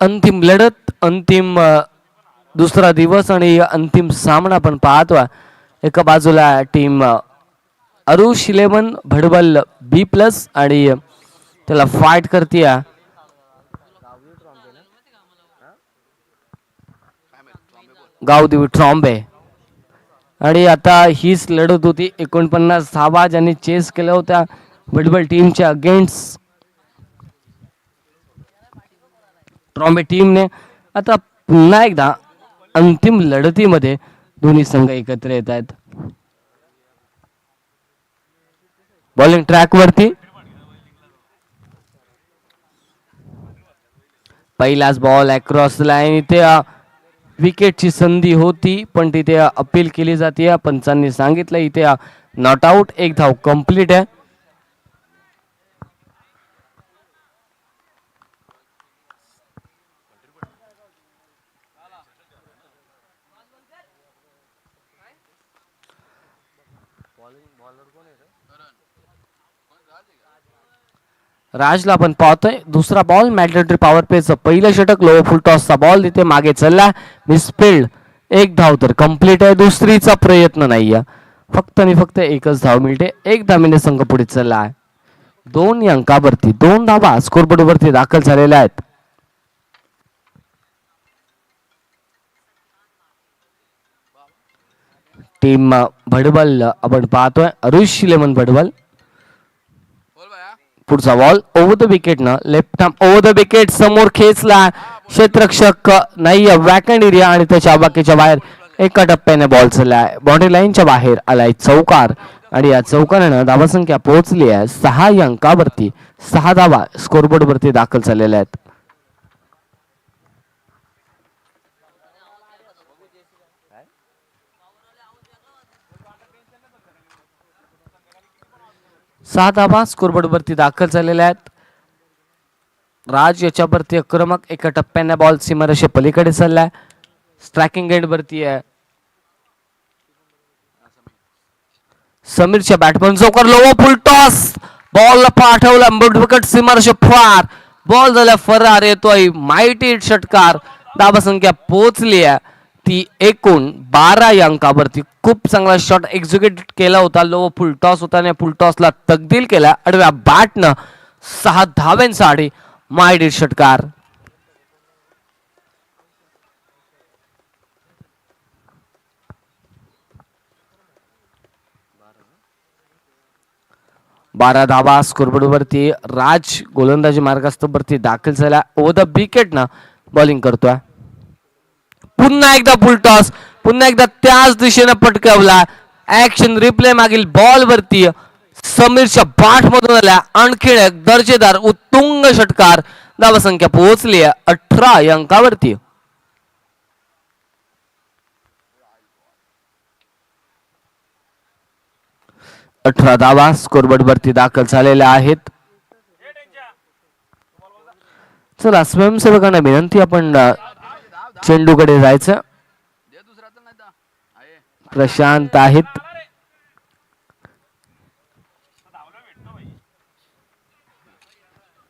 अंतिम लढत, अंतिम दुसरा दिवस आणि अंतिम सामना आपण पाहतोय. एका बाजूला टीम अरुष 11 भडबल B+ आणि त्याला फाईट करते गावदेवी ट्रॉम्बे. आणि आता हीच लढत होती 49 धावा ज्यांनी चेस केल्या होत्या भडबल टीमच्या अगेन्स्ट ट्रॉम्बे टीमने. आता पुन्हा एकदा अंतिम लढतीमध्ये दोन्ही संघ एकत्र येत आहेत. बॉलिंग ट्रॅक वरती पहिलाच बॉल अक्रॉस लाईन. इथे विकेटची संधी होती पण तिथे अपील केली जाते. पंचांनी सांगितलं इथे नॉट आउट, एक धाव कंप्लीट आहे. राजला आपण पाहतोय दुसरा बॉल मॅन्डेटरी पॉवर प्लेचं पहिलं षटक. लो फुल टॉसचा बॉल तिथे मागे चालला, मिसफिल्ड. एक धाव तर कंप्लीट आहे. दुसरीचा प्रयत्न नाहीये, फक्त आणि फक्त एकच धाव मिळते. एक धावेने संघ पुढे चालला आहे. 2 अंकावरती 2 धावा स्कोरबोर्ड वरती दाखल झालेल्या आहेत. टीम भडबल आपण पाहतोय अरुष 11 भडबल. पुढचा बॉल ओव्हर द विकेट ना left arm over the wicket समोर खेचला. क्षेत्ररक्षक नाही वॅकंड एरिया आणि त्याच्या बाकीच्या बाहेर एका टप्प्याने बॉल चाललाय. बाउंड्री लाईनच्या बाहेर आलाय चौकार आणि या चौकारानं धावासंख्या पोहोचली आहे 6 अंकावरती. 6 धावा स्कोरबोर्ड वरती दाखल झालेल्या आहेत. सहा धावा स्कोरबोर्ड वरती दाखल झालेल्या आहेत. राज याच्यावरती आक्रमक एका टप्प्याने बॉल सीमारेषे पलीकडे चाललाय. स्ट्रायकिंग एंड वरती आहे समीरच्या बॅटमन. जोकर लो फुल टॉस बॉल पाठवला विकेट सीमारेषे फार. बॉल झाला फरार. येतोय माइटी षटकार. धावसंख्या पोहोचली आहे ती एकूण 12 या अंकावरती. खूप चांगला शॉट एक्झिक्यूट केला होता. लो फुल टॉस होता आणि फुल टॉसला तब्दील केला आडव्या बॅटनं. 6 धाव्यांसाठी माइटी षटकार. बारा धावा स्कोरबोर्ड वरती. राज गोलंदाजी मार्गावरती दाखल झाला. ओव्हर द विकेट ना बॉलिंग करतोय. पुन्हा एकदा फुल टॉस. पुन्हा एकदा त्याच दिशेने पटकावला. ऍक्शन रिप्ले मागील बॉल वरती समीरच्या बाट मधून आला आणखी एक दर्जेदार उत्तुंग षटकार. धावसंख्या पोहोचली 18 या अंकावरती. 18 धावा स्कोरबोर्ड वरती दाखल झालेल्या आहेत. चला स्वयंसेवकांना विनंती आपण चेंडूकडे जायचं. प्रशांत आहेत.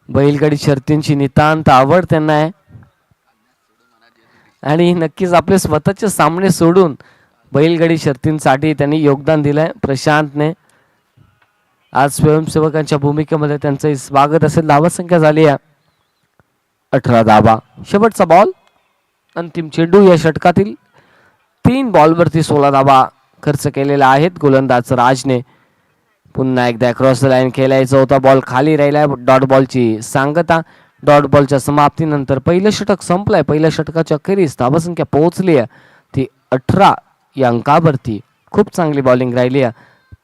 बैलगाडी शर्तींची नितांत आवड त्यांना आहे आणि नक्कीच आपले स्वतःचे सामने सोडून बैलगाडी शर्तींसाठी त्यांनी योगदान दिलंय प्रशांतने. आज स्वयंसेवकांच्या भूमिकेमध्ये त्यांचं स्वागत असेल. धावसंख्या झाली आहे 18 धावा. शेवटचा बॉल अंतिम चेंडू या षटकातील. 3 बॉलवरती 16 धावा खर्च केलेला आहेत गोलंदाज राजने. पुन्हा एकदा क्रॉस लाईन खेळायचा होता. बॉल खाली राहिलाय. डॉट बॉलची सांगता. डॉट बॉलच्या समाप्तीनंतर पहिलं षटक संपलंय. पहिल्या षटकाच्या अखेरीस धावसंख्या पोहोचली आहे ती 18 या अंकावरती. खूप चांगली बॉलिंग राहिली आहे.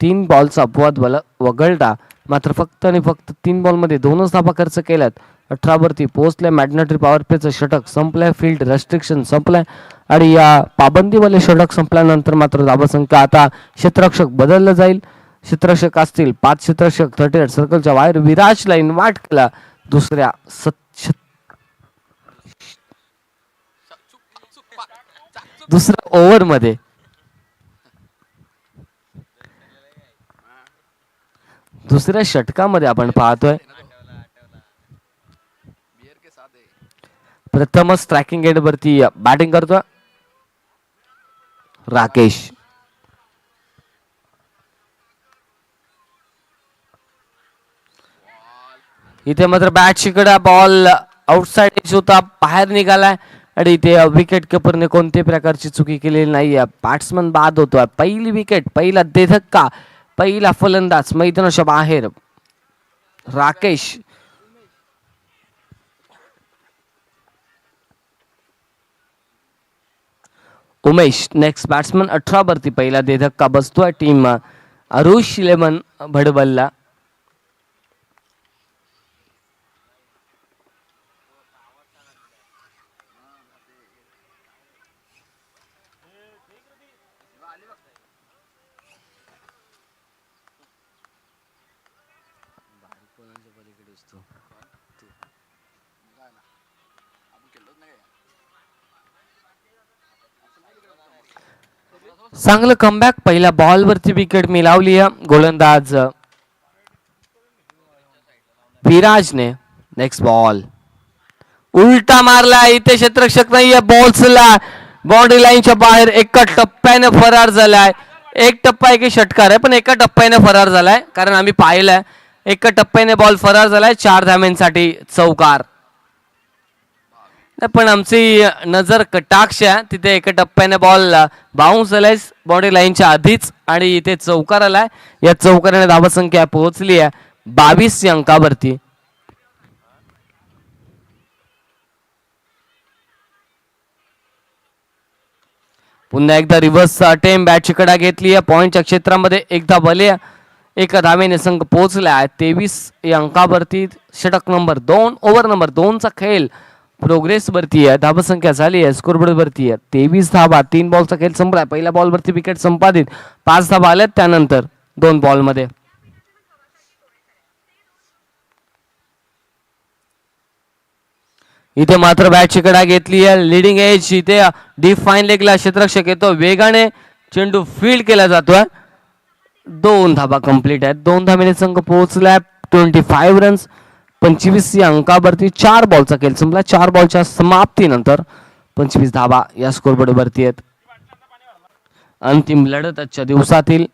3 बॉलचा अपवाद वगळता मात्र फक्त आणि फक्त 3 बॉलमध्ये 2च धावा खर्च केल्यात. 18 वरती पोहोचल्या. मॅग्नेटरी पॉवर प्लेचं षटक संपलंय. फील्ड रेस्ट्रिक्शन संपलंय आणि या पाबंदीवाले षटक संपल्यानंतर मात्र धावसंख्या आता क्षेत्ररक्षक बदललं जाईल. क्षेत्ररक्षक असतील 5 क्षेत्ररक्षक 38 सर्कलच्या बाहेर. विराज लाईन वाट केला दुसऱ्या दुसऱ्या ओव्हर मध्ये. दुसऱ्या षटकामध्ये आपण पाहतोय प्रथमच स्ट्रायकिंग एंड वरती बॅटिंग करतो राकेश. इथे मात्र बॅट शिकडा बॉल आउटसाइड होता, बाहेर निघालाय आणि इथे विकेट किपरने कोणत्याही प्रकारची चुकी केलेली नाहीये. बॅट्समन बाद होतोय. पहिली विकेट, पहिला देधक्का, पहिला फलंदाज मैदानाच्या बाहेर राकेश. उमेश नेक्स्ट बॅट्समन 18 वरती पहिला देधक्का बसतोय टीम अरुष लेमन भडबलला. चांगलं कमबॅक, पहिल्या बॉल वरती विकेट मिळवली गोलंदाज विराजने. नेक्स्ट बॉल उलटा मारला, इथे क्षेत्ररक्षक नाहीये, बॉल्सला बाउंड्री लाईनच्या बाहेर एका टप्प्याने फरार झालाय. एक टप्पा एक षटकार आहे, पण एका टप्प्याने फरार झालाय, कारण आम्ही पाहिलंय एका टप्प्याने बॉल फरार झालाय. 4 धाव्यांसाठी चौकार. पण आमची नजर कटाक्ष तिथे एका टप्प्याने बॉल बाउन्स झालाय बाउंड्री लाईनच्या आधीच आणि इथे चौकार आलाय. या चौकाराने धावसंख्या पोहोचली आहे 22 या अंकावरती. पुन्हा एकदा रिव्हर्स अटेम्प्ट बॅटची कडा घेतली आहे पॉइंटच्या क्षेत्रामध्ये. एकदा भले एका धावेने संघ पोहोचला आहे 23 या अंकावरती. षटक नंबर 2, ओव्हर नंबर 2 चा खेळ प्रोग्रेस वरती आहे. धावसंख्या झाली आहे स्कोरबोर्ड वरती आहे 23 धावा. 3 बॉलचा खेळ संपलाय. पहिल्या बॉल वरती विकेट संपादित, 5 धावा आल्यात त्यानंतर 2 बॉल मध्ये. इथे मात्र बॅटची कडा घेतली आहे लिडिंग एज. इथे डीप फाईन लेगला क्षेत्ररक्षक येतो, वेगाने चेंडू फील्ड केला जातोय. 2 धावा कंप्लीट आहेत. 2 धावेने संघ पोहोचलाय 25 रन्स 25 या अंकावरती. 4 बॉलचा खेळ संपला. 4 बॉलच्या समाप्तीनंतर 25 धावा या स्कोरबोर्ड वरती आहेत. अंतिम लढत आजच्या दिवसातील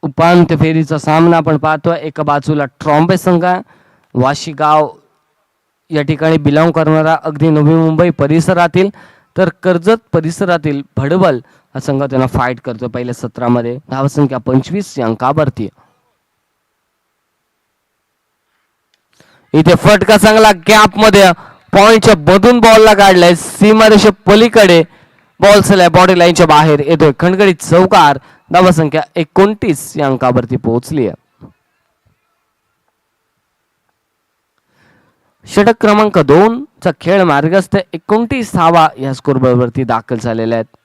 उपांत्य फेरीचा सामना आपण पाहतोय. एका बाजूला ट्रॉम्बे संघ वाशीगाव या ठिकाणी बिलॉंग करणारा, अगदी नवी मुंबई परिसरातील, तर कर्जत परिसरातील भडबल हा संघ त्यांना फाईट करतो. पहिल्या सत्रामध्ये धावसंख्या 25 या अंकावरती. इथे फटका चांगला गॅप मध्ये पॉइंटच्या मधून बॉलला काढलाय, सीमारेषे पलीकडे बॉल सलाय बॉडी लाईनच्या बाहेर येतोय. खणखणीत चौकार. धावसंख्या 29 या अंकावरती पोहोचली आहे. षटक क्रमांक 2 चा खेळ मार्गस्थ 29 धावा या स्कोरबोर्ड वरती दाखल झालेल्या आहेत.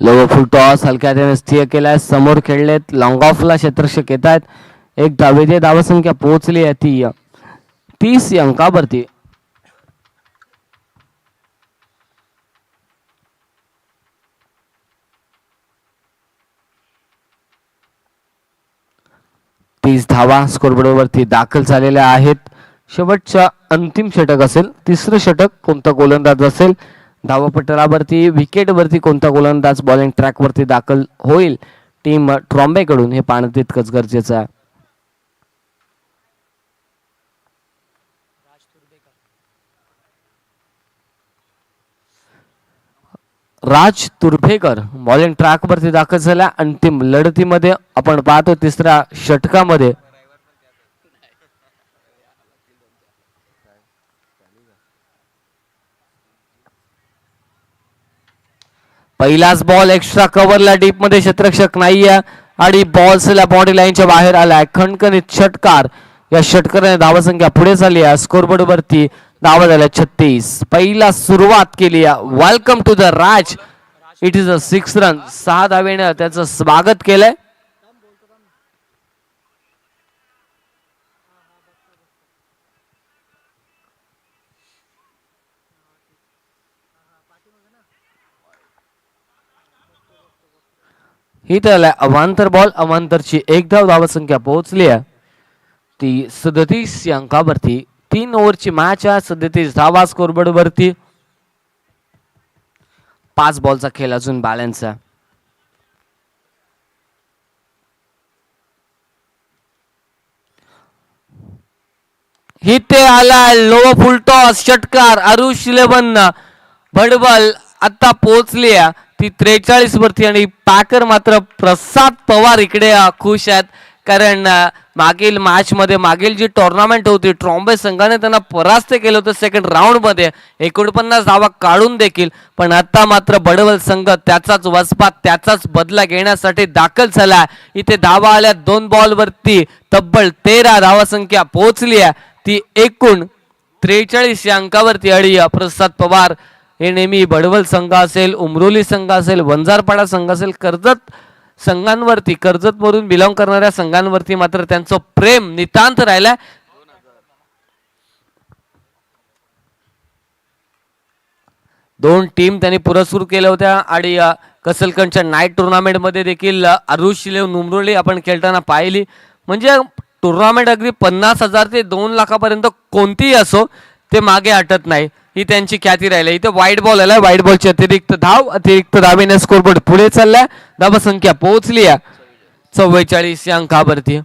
लोवर फुल टॉस हलक्या हाताने स्थिर केलाय. समोर खेळलेत लॉंग ऑफला क्षेत्ररक्षक येत आहेत. एक धावेची धावसंख्या पोहोचली आहे ती 30 या अंकावरती. धावा स्कोरबोर्ड वरती दाखल झालेल्या आहेत. शेवटच्या अंतिम षटक असेल, तिसरं षटक कोणता गोलंदाज असेल, धावपटलावरती विकेट वरती कोणता गोलंदाज बॉलिंग ट्रॅक वरती दाखल होईल टीम ट्रॉम्बे कडून, हे पाहणं तितकंच गरजेचं आहे. राज तुर्भेकर बॉलिंग ट्रॅक वरती दाखल झाला. अंतिम लढतीमध्ये आपण पाहतो तिसऱ्या षटकामध्ये पहिलाच बॉल एक्स्ट्रा कव्हरला डीप मध्ये क्षेत्ररक्षक नाहीये आणि बॉल्सला बॉडी लाईनच्या बाहेर आलाय. खणखणीत षटकार. या षटकाराने धावसंख्या पुढे झाली आहे स्कोरबोर्ड वरती धावा झाल्या 36. पहिला सुरुवात केली. Welcome to the Raj. It is a 6 run. 6 धावेने त्याचं स्वागत केलंय. ही तर अवांतर बॉल. अवांतरची 1 धाव. धावसंख्या पोहोचली आहे ती 37 या अंकावरती. 3 ओव्हरची मॅच आहे. 37 धावा स्कोरबोर्ड वरती. 5 बॉलचा खेळ अजून बॅलन्स आहे. इथे आला लो फुलटॉस षटकार. अरुष 11 भडबल आता पोहोचली आहे ती 43 वरती. आणि पॅकर मात्र प्रसाद पवार इकडे खुश आहेत, कारण मागील मॅच मध्ये मागील जी टुर्नामेंट होती ट्रॉम्बे संघाने त्यांना परास्त केलं होतं सेकंड राऊंड मध्ये 49 धावा काढून देखील. पण आता मात्र बडवल संघ त्याचाच वसपा त्याचाच बदला घेण्यासाठी दाखल झाला. इथे धावा आल्या 2 बॉल वरती. तब्बल 13 धावा संख्या पोहोचली आहे ती एकूण 43 या अंकावरती. आणि प्रसाद पवार हे नेहमी बडवल संघ असेल, उमरोली संघ असेल, वंजारपाडा संघ असेल, कर्जत संघांवरती, कर्जत मधून बिलॉंग करणाऱ्या संघांवरती मात्र त्यांचं प्रेम नितांत राहिलाय. दोन टीम त्यांनी पुरस्कृत केल्या होत्या. आणि कसलकंडच्या नाईट टुर्नामेंट मध्ये देखील अरुष उमरोली आपण खेळताना पाहिली. म्हणजे टुर्नामेंट अगदी 50,000 ते 2 लाखापर्यंत कोणतीही असो ते मागे हटत नाही, ही त्यांची ख्याती राहिली. इथे वाईट बॉल आलाय. वाईट बॉलची अतिरिक्त धाव. अतिरिक्त धावेने स्कोरबोर्ड पुढे चाललाय. धावसंख्या पोहोचली आहे 44 या अंकावरती.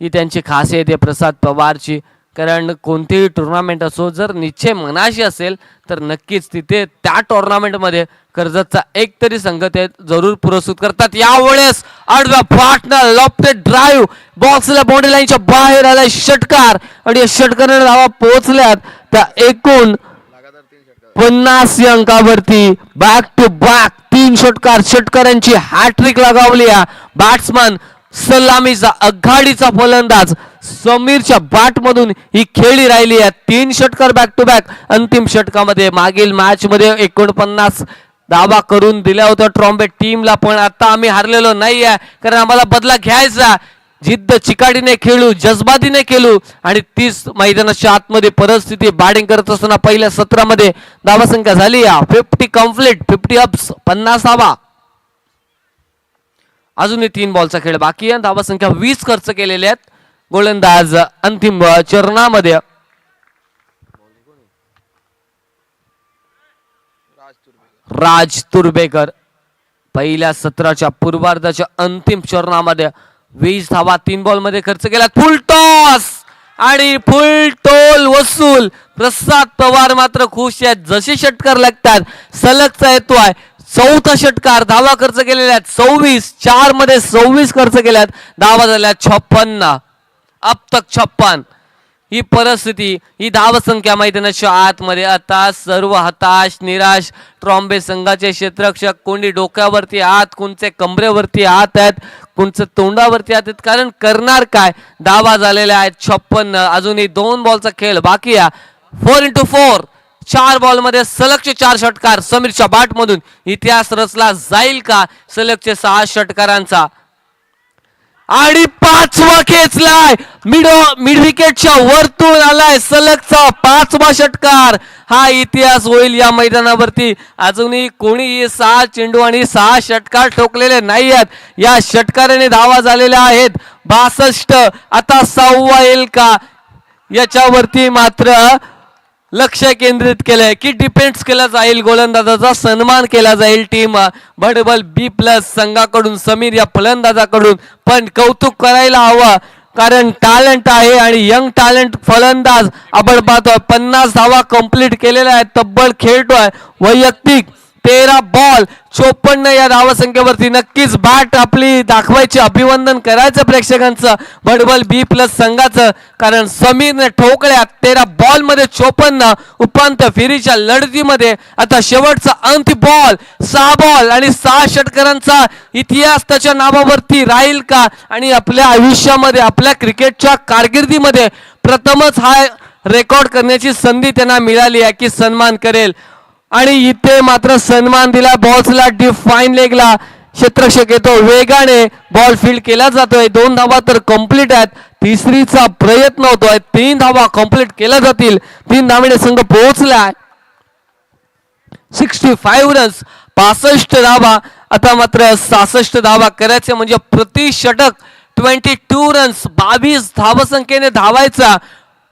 ही त्यांची खासियत आहे प्रसाद पवारची, कारण कोणतीही टुर्नामेंट असो जर निश्चय मनाशी असेल तर नक्कीच तिथे त्या टुर्नामेंटमध्ये कर्जतचा एक तरी संघ ते जरूर पुरस्कृत करतात. यावेळेस आडव्या पार्टनर लॉफ्टेड ड्राईव्ह बॉक्सला बाउंड्री लाईनच्या बाहेर आलाय षटकार. आणि या षटकाराने धावा पोहोचल्यात त्या एकूण 50 या अंकावरती. बॅक टू बॅक 3 षटकार. षटकारांची हॅट्रिक लगावली. बॅट्समन सलामीचा आघाडीचा फलंदाज समीरच्या बॅट मधून ही खेळी राहिली आहे. 3 षटकार बॅक टू बॅक. अंतिम षटकामध्ये मागील मॅच मध्ये 49 धावा करून दिल्या होत्या ट्रॉम्बे टीमला. पण आता आम्ही हारलेलो नाही आहे, कारण आम्हाला बदला घ्यायचा. जिद्द चिकाटीने खेळू, जज्बातीने खेळू. आणि 30 मैदानाच्या आतमध्ये परिस्थिती बॅटिंग करत असताना पहिल्या सत्रामध्ये धावासंख्या झाली 50 कम्प्लीट. 50 अप्स 50 धावा. अजूनही 3 बॉलचा खेळ बाकी आहे. धावासंख्या 20 खर्च केलेले आहेत गोलंदाज अंतिम चरणामध्ये. राज तुर्बेकर पहिल्या सत्राच्या पूर्वार्धाच्या अंतिम चरणामध्ये 20 धावा 3 बॉल मध्ये खर्च केला. फुल टॉस आणि फुल टोल वसूल. प्रसाद पवार मात्र खुश आहेत. जसे षटकार लागतात सलगचा येतो आहे. 4था षटकार. धावा खर्च केलेल्या आहेत 24. 4 मध्ये 26 खर्च केल्यात. धावा झाल्या 56. अब तक 56. ही परिस्थिती, ही धावसंख्या मैदानाच्या आतमध्ये. आता सर्व हताश निराश ट्रॉम्बे संघाचे क्षेत्ररक्षक. कोणी डोक्यावरती हात, कोणचे कमरेवरती हात आहेत, कोणचे तोंडावरती हात आहेत, कारण करणार काय. धावा झालेल्या आहेत 56. अजूनही 2 बॉलचा खेळ बाकी आहे. 4x4 4 बॉल मध्ये सलगचे 4 षटकार. समीरच्या बॅट मधून इतिहास रचला जाईल का सलगचे 6 षटकारांचा. आणि 5वा खेचलाय. मिड विकेटच्या वरतून आलाय सलगचा 5वा षटकार. हा इतिहास होईल या मैदानावरती. अजूनही कोणीही 6 चेंडू आणि 6 षटकार ठोकलेले नाही आहेत. या षटकाराने धावा झालेल्या आहेत 62. आता 6वा येईल का याच्यावरती मात्र लक्ष केंद्रित केलंय की डिपेंड्स केला जाईल. गोलंदाजाचा सन्मान केला जाईल टीम बडबल B+ संघाकडून, समीर या फलंदाजाकडून. पण कौतुक करायला हवं, कारण टॅलेंट आहे आणि यंग टॅलेंट फलंदाज आपण पाहतोय. 50 धावा कंप्लीट केलेल्या आहेत. तब्बल खेळतोय वैयक्तिक 13 बॉल 54 या धावसंख्येवरती. नक्कीच बॅट आपली दाखवायची, अभिवंदन करायचं प्रेक्षकांचं बडबल B+ संघाचं, कारण समीरने ठोकल्या 13 बॉल मध्ये 54. उपांत्य फेरीच्या लढतीमध्ये आता शेवटचा अंतिम बॉल. 6 बॉल आणि 6 षटकारांचा इतिहास त्याच्या नावावरती राहील का. आणि आपल्या आयुष्यामध्ये, आपल्या क्रिकेटच्या कारकिर्दीमध्ये प्रथमच हा रेकॉर्ड करण्याची संधी त्यांना मिळाली आहे की सन्मान करेल आणि इथे मात्र सन्मान दिला बॉल्सला डिफाईन लेगला क्षेत्ररक्षक येतो वेगाने बॉल फील्ड केला जातोय 2 धावा तर कंप्लीट आहेत तिसरीचा प्रयत्न होतोय 3 धावा कंप्लीट केल्या जातील 3 धावेने संघ पोहोचलाय 65 रन्स 65 धावा आता मात्र 66 धावा करायचे म्हणजे प्रति षटक 22 रन्स 22 धावसंख्येने धावायचा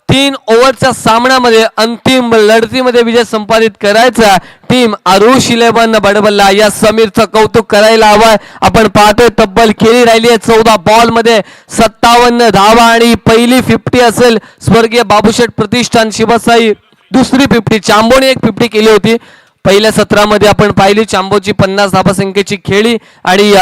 3 ओव्हरच्या सामन्यामध्ये अंतिम लढतीमध्ये विजय संपादित करायचा टीम आरुष 11 बडबल्ला या समीरचं कौतुक करायला हवंय आपण पाहतोय तब्बल खेळी राहिली आहे 14 बॉल मध्ये 57 धावा आणि पहिली 50 असेल स्वर्गीय बाबूशेठ प्रतिष्ठान शिवसाई दुसरी 50 चांबोने एक 50 केली होती पहिल्या सत्रामध्ये आपण पाहिली चांबोची 50 धावसंख्येची खेळी आणि